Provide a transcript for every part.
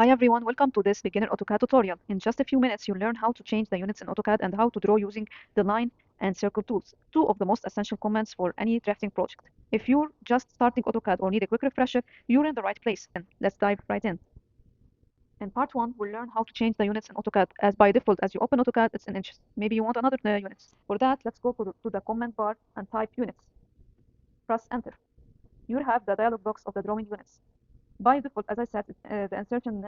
Hi everyone, welcome to this beginner AutoCAD tutorial. In just a few minutes, you'll learn how to change the units in AutoCAD and how to draw using the line and circle tools, two of the most essential commands for any drafting project. If you're just starting AutoCAD or need a quick refresher, you're in the right place. Then let's dive right in. In part one, we'll learn how to change the units in AutoCAD. As by default, as you open AutoCAD, it's in inches. Maybe you want another units. For that, let's go to the command bar and type units. Press enter. You have the dialog box of the drawing units. By default, as I said, the insertion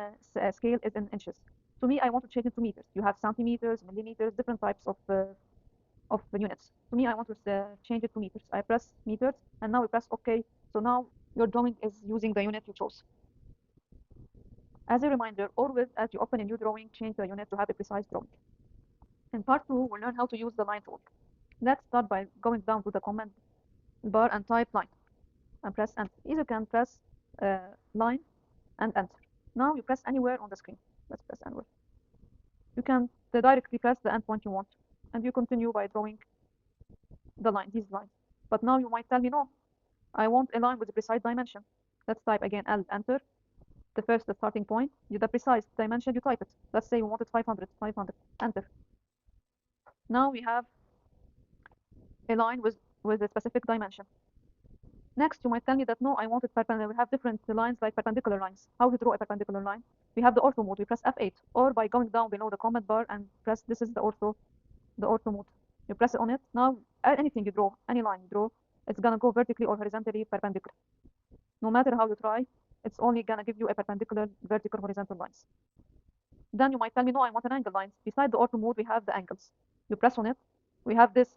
scale is in inches. To me, I want to change it to meters. You have centimeters, millimeters, different types of units. To me, I want to change it to meters. I press meters, and now we press OK. So now your drawing is using the unit you chose. As a reminder, always as you open a new drawing, change the unit to have a precise drawing. In part 2, we'll learn how to use the line tool. Let's start by going down to the command bar and type line and press enter. Either can press line and enter. Now you press anywhere on the screen. Let's press anywhere. You can directly press the endpoint you want, and you continue by drawing these lines. But now you might tell me, no, I want a line with a precise dimension. Let's type again L, enter. The starting point, the precise dimension, you type it. Let's say you wanted 500, enter. Now we have a line with a specific dimension. Next, you might tell me that no, I want it perpendicular. We have different lines like perpendicular lines. How to draw a perpendicular line? We have the ortho mode. We press F8, or by going down below the command bar and press, this is the ortho mode. You press it on it. Now, anything you draw, any line you draw, it's gonna go vertically or horizontally perpendicular. No matter how you try, it's only gonna give you a perpendicular, vertical, horizontal lines. Then you might tell me, no, I want an angle lines. Beside the ortho mode, we have the angles. You press on it. We have this.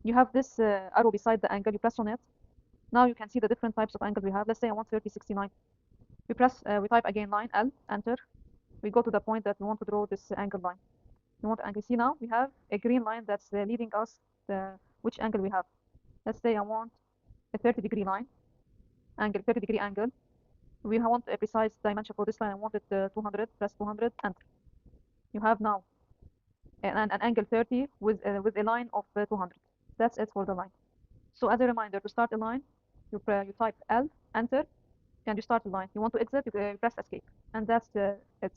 You have this arrow beside the angle. You press on it. Now you can see the different types of angles we have. Let's say I want 3069. We type again line, L, enter. We go to the point that we want to draw this angle line. We want angle. See now we have a green line that's leading us which angle we have. Let's say I want a 30-degree line, 30-degree angle. We want a precise dimension for this line. I want it 200, press 200, enter. You have now an angle 30 with a line of 200. That's it for the line. So as a reminder, to start a line, you type L, enter, and you start the line. You want to exit, you press escape, and that's it.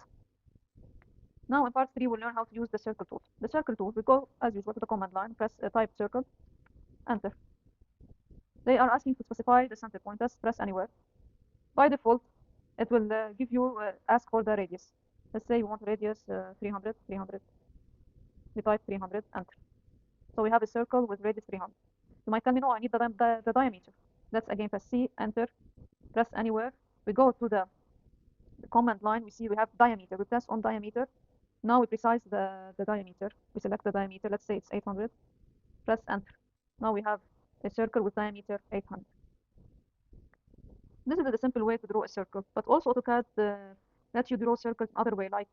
Now in part 3, we'll learn how to use the circle tool. The circle tool, we go as usual to the command line, press type circle, enter. They are asking to specify the center point. Let's press anywhere. By default, it will give you ask for the radius. Let's say you want radius 300. We type 300, enter. So we have a circle with radius 300. You might tell me, no, I need the diameter. Let's again press C, enter, press anywhere. We go to the command line. We see we have diameter. We press on diameter. Now we precise the diameter. We select the diameter. Let's say it's 800. Press enter. Now we have a circle with diameter 800. This is the simple way to draw a circle, but also AutoCAD lets you draw circles another way, like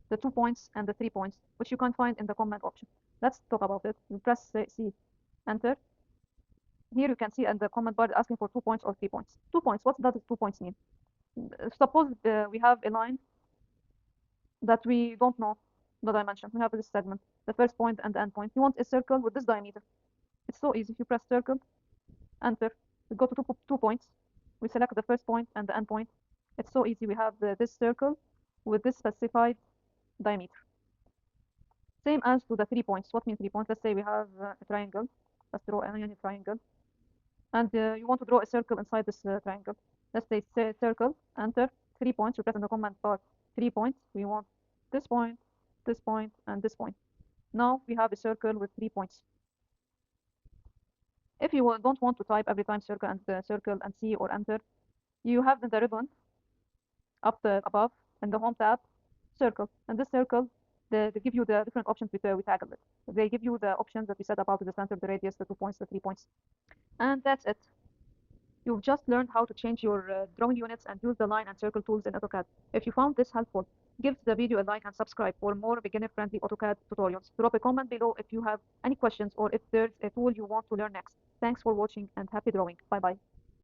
the 2 points and the 3 points, which you can find in the command option. Let's talk about it. You press C, enter. Here you can see in the command bar asking for 2 points or 3 points. 2 points, what does 2 points mean? Suppose we have a line that we don't know the dimension. We have this segment, the first point and the end point. You want a circle with this diameter. It's so easy. If you press circle, enter, we go to 2 points. We select the first point and the end point. It's so easy. We have this circle with this specified diameter. Same as to the 3 points. What means 3 points? Let's say we have a triangle. Let's draw a unit triangle. And you want to draw a circle inside this triangle. Let's say circle, enter, 3 points. You press on the command bar 3 points. We want this point, and this point. Now we have a circle with 3 points. If you don't want to type every time circle and C or enter, you have the ribbon above in the home tab, circle. And this circle, they give you the different options we toggle it. They give you the options that we set about the center, the radius, the 2 points, the 3 points. And that's it. You've just learned how to change your drawing units and use the line and circle tools in AutoCAD. If you found this helpful, give the video a like and subscribe for more beginner-friendly AutoCAD tutorials. Drop a comment below if you have any questions or if there's a tool you want to learn next. Thanks for watching and happy drawing. Bye-bye.